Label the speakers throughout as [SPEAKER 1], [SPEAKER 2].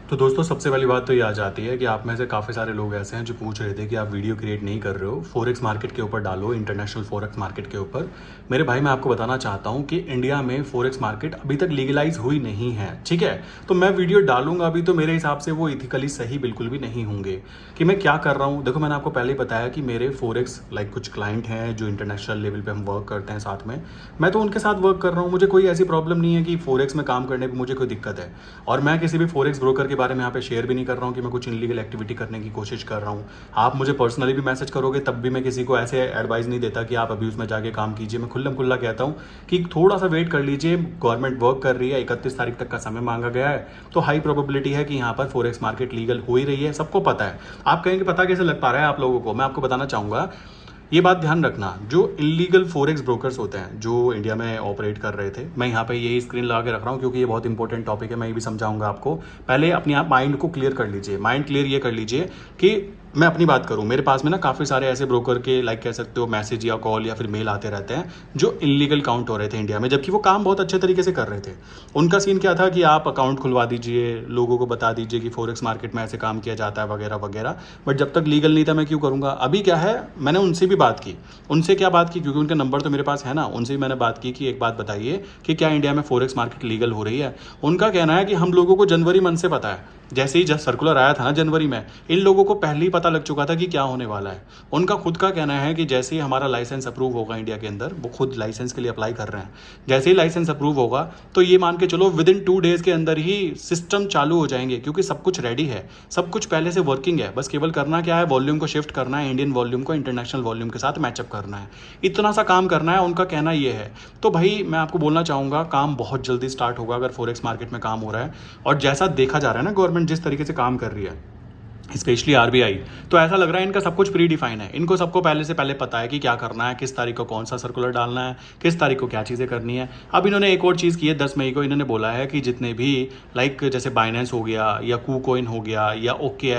[SPEAKER 1] तो दोस्तों सबसे पहली बात तो ये आ जाती है कि आप में से काफ़ी सारे लोग ऐसे हैं जो पूछ रहे थे कि आप वीडियो क्रिएट नहीं कर रहे हो, फॉरेक्स मार्केट के ऊपर डालो, इंटरनेशनल फॉरेक्स मार्केट के ऊपर। मेरे भाई मैं आपको बताना चाहता हूँ कि इंडिया में फॉरेक्स मार्केट अभी तक लीगलाइज हुई नहीं है, ठीक है। तो मैं वीडियो डालूंगा अभी तो मेरे हिसाब से वो इथिकली सही बिल्कुल भी नहीं होंगे। कि मैं क्या कर रहा हूँ, देखो मैंने आपको पहले ही बताया कि मेरे फॉरेक्स कुछ क्लाइंट हैं जो इंटरनेशनल लेवल पे हम वर्क करते हैं साथ में। मैं तो उनके साथ वर्क कर रहा हूँ, मुझे कोई ऐसी प्रॉब्लम नहीं है कि फॉरेक्स में काम करने में मुझे कोई दिक्कत है। और मैं किसी भी फॉरेक्स ब्रोकर के बारे में यहाँ पे शेयर भी नहीं कर रहा हूँ कि मैं कुछ इनलीगल एक्टिविटी करने की कोशिश कर रहा हूँ। आप मुझे पर्सनली भी मैसेज करोगे तब भी मैं किसी को ऐसे एडवाइस नहीं देता कि आप अभी उसमें जाके काम कीजिए। मैं खुल्लम खुल्ला कहता हूँ कि थोड़ा सा वेट कर लीजिए, गवर्नमेंट वर्क कर रही है, 31 तारीख तक का समय मांगा गया है, तो हाई प्रोबेबिलिटी है कि यहाँ पर फॉरेक्स मार्केट लीगल हो ही रही है, सबको पता है। आप कहेंगे पता कैसे लग पा रहा है आप लोगों को, मैं आपको बताना चाहूँगा। ये बात ध्यान रखना, जो इलीगल फॉरेक्स ब्रोकर्स होते हैं जो इंडिया में ऑपरेट कर रहे थे, मैं यहाँ पे यही स्क्रीन लगा के रख रहा हूँ क्योंकि ये बहुत इंपॉर्टेंट टॉपिक है, मैं ये भी समझाऊंगा आपको। पहले अपने आप माइंड को क्लियर कर लीजिए, माइंड क्लियर ये कर लीजिए कि मैं अपनी बात करूं, मेरे पास में ना काफ़ी सारे ऐसे ब्रोकर के कह सकते हो मैसेज या कॉल या फिर मेल आते रहते हैं जो इलीगल काउंट हो रहे थे इंडिया में, जबकि वो काम बहुत अच्छे तरीके से कर रहे थे। उनका सीन क्या था कि आप अकाउंट खुलवा दीजिए, लोगों को बता दीजिए कि फॉरेक्स मार्केट में ऐसे काम किया जाता है वगैरह वगैरह, बट जब तक लीगल नहीं था मैं क्यों करूँगा। अभी क्या है, मैंने उनसे भी बात की, उनसे क्या बात की, क्योंकि उनका नंबर तो मेरे पास है ना, उनसे भी मैंने बात की कि एक बात बताइए कि क्या इंडिया में फॉरेक्स मार्केट लीगल हो रही है। उनका कहना है कि हम लोगों को जनवरी मंथ से पता है, जैसे ही जब सर्कुलर आया था ना जनवरी में, इन लोगों को पहले ही पता लग चुका था कि क्या होने वाला है। उनका खुद का कहना है कि जैसे ही हमारा लाइसेंस अप्रूव होगा इंडिया के अंदर, वो खुद लाइसेंस के लिए अप्लाई कर रहे हैं, जैसे ही लाइसेंस अप्रूव होगा तो ये मान के चलो विद इन 2 डेज के अंदर ही सिस्टम चालू हो जाएंगे, क्योंकि सब कुछ रेडी है, सब कुछ पहले से वर्किंग है। बस केवल करना क्या है, वॉल्यूम को शिफ्ट करना है, इंडियन वॉल्यूम को इंटरनेशनल वॉल्यूम के साथ मैचअप करना है, इतना सा काम करना है, उनका कहना ये है। तो भाई मैं आपको बोलना चाहूँगा काम बहुत जल्दी स्टार्ट होगा अगर फॉरेक्स मार्केट में काम हो रहा है। और जैसा देखा जा रहा है ना, गवर्नमेंट जिस तरीके से काम कर रही है, स्पेशली आरबीआई, तो ऐसा लग रहा है इनका सब कुछ प्री डिफाइन है, इनको सबको पहले से पहले पता है कि क्या करना है, किस तारीख को कौन सा सर्कुलर डालना है, किस तारीख को क्या चीज़ें करनी है। अब इन्होंने एक और चीज़ की है, 10 मई को इन्होंने बोला है कि जितने भी जैसे बाइनेंस हो गया या कूकॉइन हो गया या ओके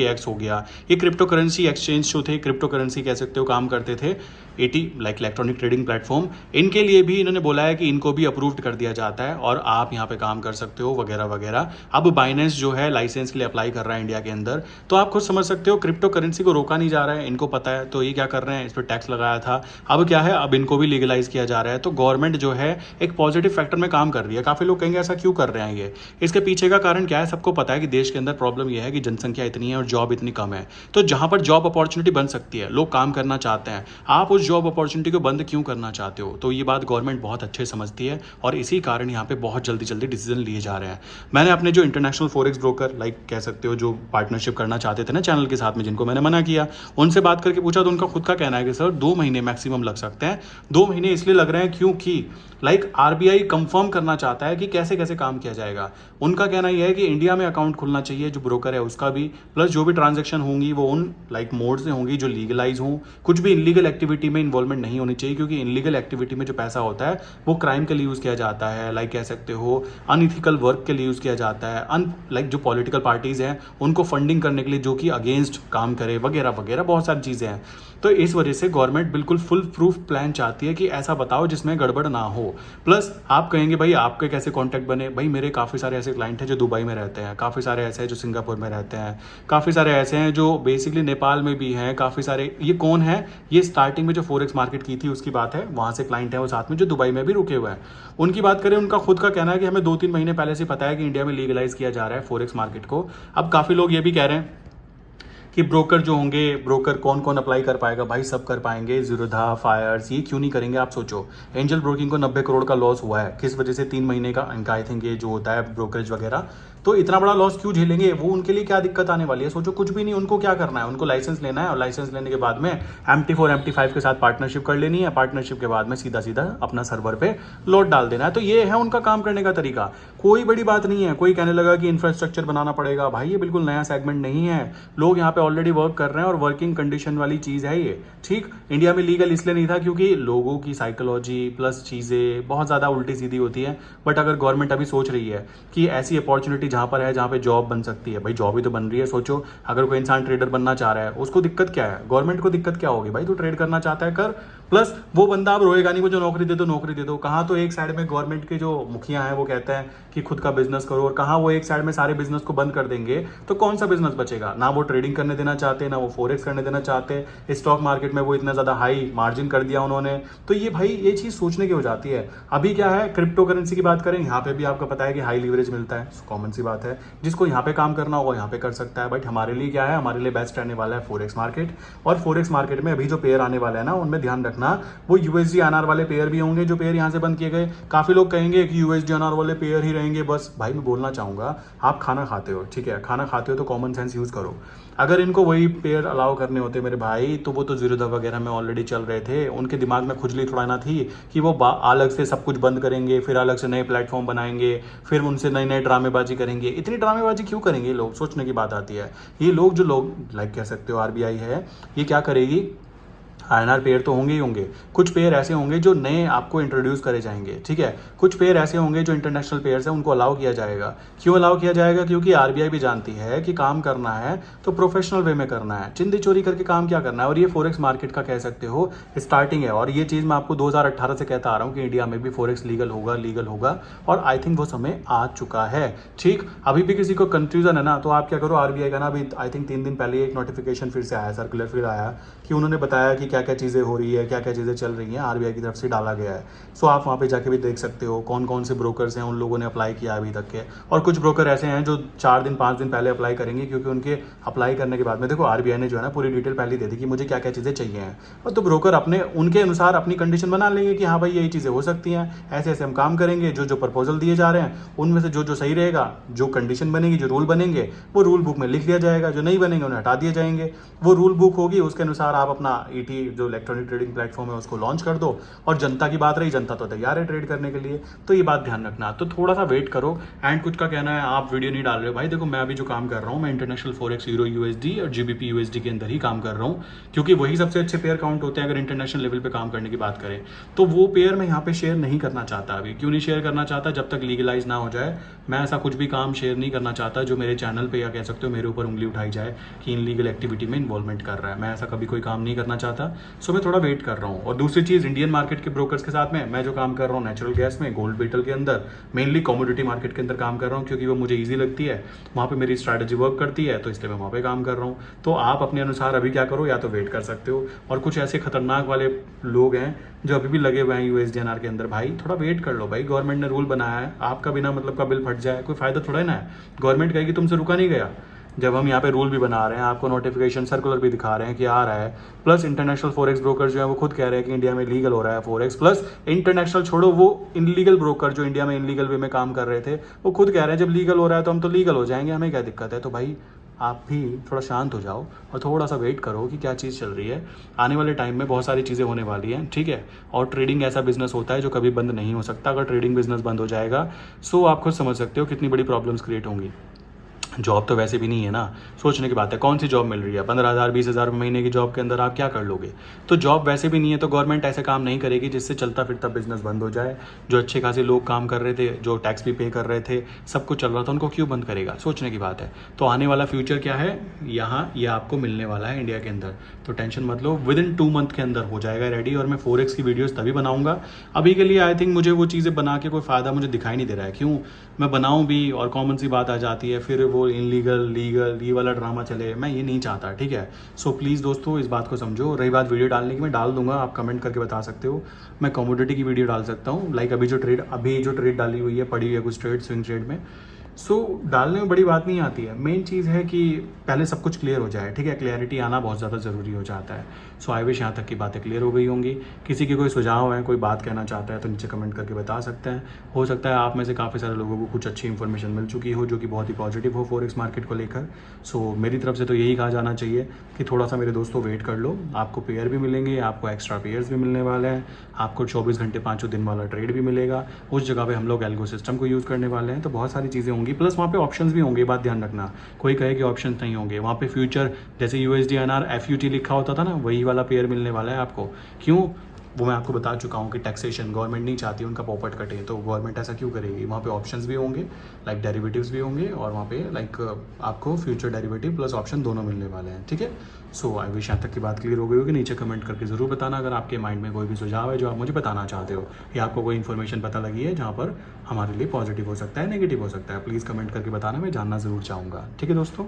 [SPEAKER 1] एक्स हो गया, ये क्रिप्टो करेंसी एक्सचेंज जो थे, क्रिप्टो करेंसी कह सकते हो, काम करते थे, एटी इलेक्ट्रॉनिक ट्रेडिंग प्लेटफॉर्म, इनके लिए भी इन्होंने बोला है कि इनको भी अप्रूव्ड कर दिया जाता है और आप यहाँ पे काम कर सकते हो वगैरह वगैरह। अब बाइनेंस जो है लाइसेंस के लिए अप्लाई कर रहा है इंडिया के अंदर, तो आप खुद समझ सकते हो क्रिप्टो करेंसी को रोका नहीं जा रहा है, इनको पता है, तो ये क्या कर रहे हैं, इस पर टैक्स लगाया था, अब क्या है, अब इनको भी लीगलाइज किया जा रहा है। तो गवर्नमेंट जो है एक पॉजिटिव फैक्टर में काम कर रही है। काफ़ी लोग कहेंगे ऐसा क्यों कर रहे हैं, ये इसके पीछे का कारण क्या है, सबको पता है कि देश के अंदर प्रॉब्लम यह है कि जनसंख्या इतनी है और जॉब इतनी कम है। तो जहां पर जॉब अपॉर्चुनिटी बन सकती है, लोग काम करना चाहते हैं, आप उस जॉब अपॉर्चुनिटी को बंद क्यों करना चाहते हो। तो ये बात गवर्नमेंट बहुत अच्छे समझती है और इसी कारण यहाँ पे बहुत जल्दी जल्दी डिसीजन लिए जा रहे हैं। मैंने अपने जो इंटरनेशनल फॉरेक्स ब्रोकर कह सकते हो जो पार्टनरशिप करना चाहते थे ना चैनल के साथ में, जिनको मैंने मना किया, उनसे बात करके पूछा तो उनका खुद का कहना है कि सर 2 महीने मैक्सिमम लग सकते हैं। 2 महीने इसलिए लग रहे हैं क्योंकि आरबीआई कंफर्म करना चाहता है कि कैसे कैसे काम किया जाएगा। उनका कहना यह है कि इंडिया में अकाउंट खुलना चाहिए जो ब्रोकर है उसका भी, प्लस जो भी ट्रांजैक्शन होंगी वो उन मोड से होंगी जो लीगलाइज हों, कुछ भी इलीगल एक्टिविटी में इन्वॉल्वमेंट नहीं होनी चाहिए, क्योंकि इलीगल एक्टिविटी में जो पैसा होता है वो क्राइम के लिए यूज़ किया जाता है, कह सकते हो अनइथिकल वर्क के लिए यूज़ किया जाता है, जो पॉलिटिकल पार्टीज़ हैं उनको फंडिंग करने के लिए, जो कि अगेंस्ट काम करे वगैरह वगैरह, बहुत सारी चीज़ें हैं। तो इस वजह से गवर्नमेंट बिल्कुल फुल प्रूफ प्लान चाहती है कि ऐसा बताओ जिसमें गड़बड़ ना हो। प्लस आप कहेंगे भाई आपके कैसे कॉन्टैक्ट बने, भाई मेरे काफ़ी सारे ऐसे क्लाइंट हैं जो दुबई में रहते हैं, काफ़ी सारे ऐसे हैं जो सिंगापुर में रहते हैं, काफ़ी सारे ऐसे हैं जो बेसिकली नेपाल में भी हैं, काफ़ी सारे, ये कौन है, ये स्टार्टिंग में जो फॉरेक्स मार्केट की थी उसकी बात है, वहाँ से क्लाइंट है वो साथ में जो दुबई में भी रुके हुए हैं। उनकी बात करें, उनका खुद का कहना है कि हमें 2-3 महीने पहले से पता है कि इंडिया में लीगलाइज किया जा रहा है फॉरेक्स मार्केट को। अब काफ़ी लोग ये भी कह रहे हैं कि ब्रोकर जो होंगे, ब्रोकर कौन कौन अप्लाई कर पाएगा, भाई सब कर पाएंगे, जीरोधा, फायर्स, ये क्यों नहीं करेंगे। आप सोचो एंजल ब्रोकिंग को 90 करोड़ का लॉस हुआ है, किस वजह से, 3 महीने का इनका आई थिंक ये जो होता है ब्रोकरेज वगैरह, तो इतना बड़ा लॉस क्यों झेलेंगे वो, उनके लिए क्या दिक्कत आने वाली है। सोचो कुछ भी नहीं, उनको क्या करना है, उनको लाइसेंस लेना है और लाइसेंस लेने के बाद में MT4 MT5 के साथ पार्टनरशिप कर लेनी है, पार्टनरशिप के बाद में सीधा सीधा अपना सर्वर पे लोड डाल देना है। तो ये है उनका काम करने का तरीका, कोई बड़ी बात नहीं है। कोई कहने लगा कि इंफ्रास्ट्रक्चर बनाना पड़ेगा, भाई ये बिल्कुल नया सेगमेंट नहीं है, लोग यहाँ पे ऑलरेडी वर्क कर रहे हैं और वर्किंग कंडीशन वाली चीज़ है ये, ठीक। इंडिया में लीगल इसलिए नहीं था क्योंकि लोगों की साइकोलॉजी प्लस चीज़ें बहुत ज़्यादा उल्टी सीधी होती है। बट अगर गवर्नमेंट अभी सोच रही है कि ऐसी अपॉर्चुनिटी जहाँ पर है, जहाँ पे जॉब बन सकती है, भाई जॉब ही तो बन रही है। सोचो अगर कोई इंसान ट्रेडर बनना चाह रहा है, उसको दिक्कत क्या है, गवर्नमेंट को दिक्कत क्या होगी, भाई तू ट्रेड करना चाहता है कर, प्लस वो बंदा अब रोएगा नहीं, मुझे नौकरी दे दो नौकरी दे दो। कहाँ तो एक साइड में गवर्नमेंट के जो मुखिया हैं वो कहते हैं कि खुद का बिजनेस करो, और कहाँ वो एक साइड में सारे बिजनेस को बंद कर देंगे, तो कौन सा बिजनेस बचेगा? ना वो ट्रेडिंग करने देना चाहते, ना वो फॉरेक्स करने देना चाहते। स्टॉक मार्केट में वो इतना ज्यादा हाई मार्जिन कर दिया उन्होंने। तो ये भाई ये चीज सोचने की हो जाती है। अभी क्या है, क्रिप्टो करेंसी की बात करें, यहाँ पे भी आपको पता है कि हाई लीवरेज मिलता है, कॉमन सी बात है। जिसको यहाँ पे काम करना होगा यहाँ पे कर सकता है। बट हमारे लिए क्या है, हमारे लिए बेस्ट रहने वाला है फॉरेक्स मार्केट। और फॉरेक्स मार्केट में अभी जो पेयर आने वाले हैं ना, उनमें ध्यान रखना, वो यूएसडी आरआर वाले पेयर भी होंगे, जो पेयर यहाँ से बंद किए गए। काफी लोग कहेंगे कि यूएसडी आरआर वाले पेयर ही रहेंगे बस। भाई मैं बोलना चाहूंगा, आप खाना खाते हो, ठीक है, खाना खाते हो तो कॉमन सेंस यूज करो। अगर इनको वही पेयर अलाउ करने होते मेरे भाई, तो वो तो जीरोधा वगैरह में ऑलरेडी चल रहे थे। उनके दिमाग में खुजली थोड़ा ना थी कि वो अलग से सब कुछ बंद करेंगे, फिर अलग से नए प्लेटफॉर्म बनाएंगे, फिर उनसे नई नई ड्रामेबाजी करेंगे। इतनी ड्रामेबाजी क्यों करेंगे लोग? सोचने की बात आती है। ये लोग जो लोग लाइक कह सकते हो आरबीआई है, ये क्या करेगी, आईएनआर पेयर तो होंगे ही होंगे, कुछ पेयर ऐसे होंगे जो नए आपको इंट्रोड्यूस करे जाएंगे, ठीक है। कुछ पेयर ऐसे होंगे जो इंटरनेशनल पेयर्स हैं, उनको अलाउ किया जाएगा। क्यों अलाउ किया जाएगा? क्योंकि आरबीआई भी जानती है कि काम करना है तो प्रोफेशनल वे में करना है, चिंदी चोरी करके काम क्या करना है। और ये फॉरेक्स मार्केट का कह सकते हो स्टार्टिंग है। और ये चीज़ मैं आपको 2018 से कहता आ रहा हूँ कि इंडिया में भी फॉरेक्स लीगल होगा। और आई थिंक वो समय आ चुका है, ठीक। अभी भी किसी को कंफ्यूजन है ना, तो आप क्या करो, आरबीआई का ना अभी आई थिंक 3 दिन पहले एक नोटिफिकेशन फिर से आया, सर्कुलर फिर आया कि उन्होंने बताया कि क्या क्या चीज़ें हो रही है, क्या क्या चीज़ें चल रही हैं, आरबीआई की तरफ से डाला गया है। सो आप वहाँ पे जाके भी देख सकते हो कौन कौन से ब्रोकर्स हैं, उन लोगों ने अप्लाई किया अभी तक के। और कुछ ब्रोकर ऐसे हैं जो 4 दिन 5 दिन पहले अप्लाई करेंगे, क्योंकि उनके अप्लाई करने के बाद में देखो आरबीआई ने जो है ना पूरी डिटेल पहले दे दी कि मुझे क्या क्या चीज़ें चाहिए हैं। और तो ब्रोकर अपने उनके अनुसार अपनी कंडीशन बना लेंगे कि हाँ भाई यही चीज़ें हो सकती हैं, ऐसे ऐसे हम काम करेंगे। जो प्रपोजल दिए जा रहे हैं उनमें से जो सही रहेगा, जो कंडीशन बनेगी, जो रूल बनेंगे, वो रूल बुक में लिख दिया जाएगा। जो नहीं बनेंगे उन्हें हटा दिए जाएंगे। वो रूल बुक होगी, उसके अनुसार आप अपना ईटी जो इलेक्ट्रॉनिक ट्रेडिंग प्लेटफॉर्म है उसको लॉन्च कर दो। और जनता की बात रही, जनता तो तैयार है ट्रेड करने के लिए, तो ये बात ध्यान रखना। तो थोड़ा सा वेट करो। एंड कुछ का कहना है आप वीडियो नहीं डाल रहे हो, भाई देखो मैं अभी जो काम कर रहा हूँ, मैं इंटरनेशनल फॉरेक्स यूरो यूएसडी और जीबीपी यूएसडी के अंदर ही काम कर रहा हूँ, क्योंकि वही सबसे अच्छे पेयर काउंट होते हैं अगर इंटरनेशनल लेवल पे काम करने की बात करें। तो वो पेयर मैं यहाँ पे शेयर नहीं करना चाहता। अभी क्यों नहीं शेयर करना चाहता? जब तक लीगलाइज ना हो जाए मैं ऐसा कुछ भी काम शेयर नहीं करना चाहता जो मेरे चैनल पे या कह सकते हो मेरे ऊपर उंगली उठाई जाए कि इनलीगल एक्टिविटी में इन्वॉल्वमेंट कर रहा है। मैं ऐसा कभी कोई काम नहीं करना चाहता। सो मैं थोड़ा वेट कर रहा हूँ। और दूसरी चीज़, इंडियन मार्केट के ब्रोकर्स के साथ में मैं जो काम कर रहा हूँ नेचुरल गैस में, गोल्ड मेटल के अंदर, मेनली कमोडिटी मार्केट के अंदर काम कर रहा हूँ, क्योंकि वो मुझे ईजी लगती है, वहाँ पे मेरी स्ट्रैटेजी वर्क करती है, तो इसलिए मैं वहाँ पे काम कर रहा हूँ। तो आप अपने अनुसार अभी क्या करो, या तो वेट कर सकते हो। और कुछ ऐसे खतरनाक वाले लोग हैं जो अभी भी लगे हुए हैं यूएसडीएनआर के अंदर, भाई थोड़ा वेट कर लो। भाई गवर्नमेंट ने रूल बनाया है, आपका बिना मतलब का बिल फट जाए कोई फायदा थोड़ा है ना है। गवर्नमेंट कहेगी तुमसे रुका नहीं गया। जब हम यहाँ पे रूल भी बना रहे हैं, आपको नोटिफिकेशन सर्कुलर भी दिखा रहे हैं कि आ रहा है, प्लस इंटरनेशनल फॉरेक्स ब्रोकर जो है वो खुद कह रहे हैं कि इंडिया में लीगल हो रहा है फॉरेक्स, प्लस इंटरनेशनल छोड़ो, वो इनलीगल ब्रोकर जो इंडिया में इनलीगल वे में काम कर रहे थे वो खुद कह रहे हैं जब लीगल हो रहा है तो हम तो लीगल हो जाएंगे, हमें क्या दिक्कत है। तो भाई आप भी थोड़ा शांत हो जाओ और थोड़ा सा वेट करो कि क्या चीज़ चल रही है। आने वाले टाइम में बहुत सारी चीज़ें होने वाली हैं, ठीक है। और ट्रेडिंग ऐसा बिजनेस होता है जो कभी बंद नहीं हो सकता। अगर ट्रेडिंग बिजनेस बंद हो जाएगा, सो आप खुद समझ सकते हो कितनी बड़ी प्रॉब्लम्स क्रिएट होंगी। जॉब तो वैसे भी नहीं है ना, सोचने की बात है। कौन सी जॉब मिल रही है? 15,000 20,000 महीने की जॉब के अंदर आप क्या कर लोगे? तो जॉब वैसे भी नहीं है, तो गवर्नमेंट ऐसे काम नहीं करेगी जिससे चलता फिरता बिजनेस बंद हो जाए। जो अच्छे खासे लोग काम कर रहे थे, जो टैक्स भी पे कर रहे थे, सब कुछ चल रहा था, उनको क्यों बंद करेगा? सोचने की बात है। तो आने वाला फ्यूचर क्या है, यहाँ ये आपको मिलने वाला है इंडिया के अंदर, तो टेंशन मत लो। विदिन 2 मंथ के अंदर हो जाएगा रेडी। और मैं फॉरेक्स की वीडियोज़ तभी बनाऊंगा। अभी के लिए आई थिंक मुझे वो चीज़ें बना के कोई फ़ायदा मुझे दिखाई नहीं दे रहा है। क्यों मैं बनाऊँ भी और कॉमन सी बात आ जाती है, फिर वो इनलीगल लीगल ये वाला ड्रामा चले, मैं ये नहीं चाहता, ठीक है। सो प्लीज़ दोस्तों इस बात को समझो। रही बात वीडियो डालने की, मैं डाल दूंगा, आप कमेंट करके बता सकते हो। मैं कमोडिटी की वीडियो डाल सकता हूँ, लाइक अभी जो ट्रेड डाली हुई है, पड़ी हुई है कुछ ट्रेड स्विंग ट्रेड में। सो डालने में बड़ी बात नहीं आती है। मेन चीज़ है कि पहले सब कुछ क्लियर हो जाए, ठीक है। क्लैरिटी आना बहुत ज़्यादा ज़रूरी हो जाता है। सो आई विश यहाँ तक की बातें क्लियर हो गई होंगी। किसी की कोई सुझाव है, कोई बात कहना चाहता है तो नीचे कमेंट करके बता सकते हैं। हो सकता है आप में से काफ़ी सारे लोगों को कुछ अच्छी इन्फॉर्मेशन मिल चुकी हो जो कि बहुत ही पॉजिटिव हो फॉरेक्स मार्केट को लेकर। सो मेरी तरफ से तो यही कहा जाना चाहिए कि थोड़ा सा मेरे दोस्तों वेट कर लो। आपको पेयर भी मिलेंगे, आपको एक्स्ट्रा पेयर्स भी मिलने वाले हैं, आपको 24 घंटे 5 दिन वाला ट्रेड भी मिलेगा। उस जगह पे हम लोग एल्गो सिस्टम को यूज़ करने वाले हैं, तो बहुत सारी चीज़ें होंगी। प्लस वहाँ पे ऑप्शंस भी होंगे, बात ध्यान रखना। कोई कहे कि ऑप्शंस नहीं होंगे, वहाँ पे फ्यूचर जैसे USDNR FUT लिखा होता था ना, वही वाला पेयर मिलने वाला है आपको। क्यों? वो मैं आपको बता चुका हूँ कि टैक्सेशन गवर्नमेंट नहीं चाहती उनका पॉकेट कटे, तो गवर्नमेंट ऐसा क्यों करेगी। वहाँ पे ऑप्शंस भी होंगे, लाइक डेरिवेटिव्स भी होंगे, और वहाँ पे लाइक आपको फ्यूचर डेरिवेटिव प्लस ऑप्शन दोनों मिलने वाले हैं, ठीक है। सो आई विश यहाँ तक की बात क्लियर हो गई होगी। नीचे कमेंट करके ज़रूर बताना अगर आपके माइंड में कोई भी सुझाव है जो आप मुझे बताना चाहते हो, या आपको कोई इन्फॉर्मेशन पता लगी है जहाँ पर हमारे लिए पॉजिटिव हो सकता है, नेगेटिव हो सकता है, प्लीज़ कमेंट करके बताना, मैं जानना ज़रूर चाहूँगा, ठीक है दोस्तों।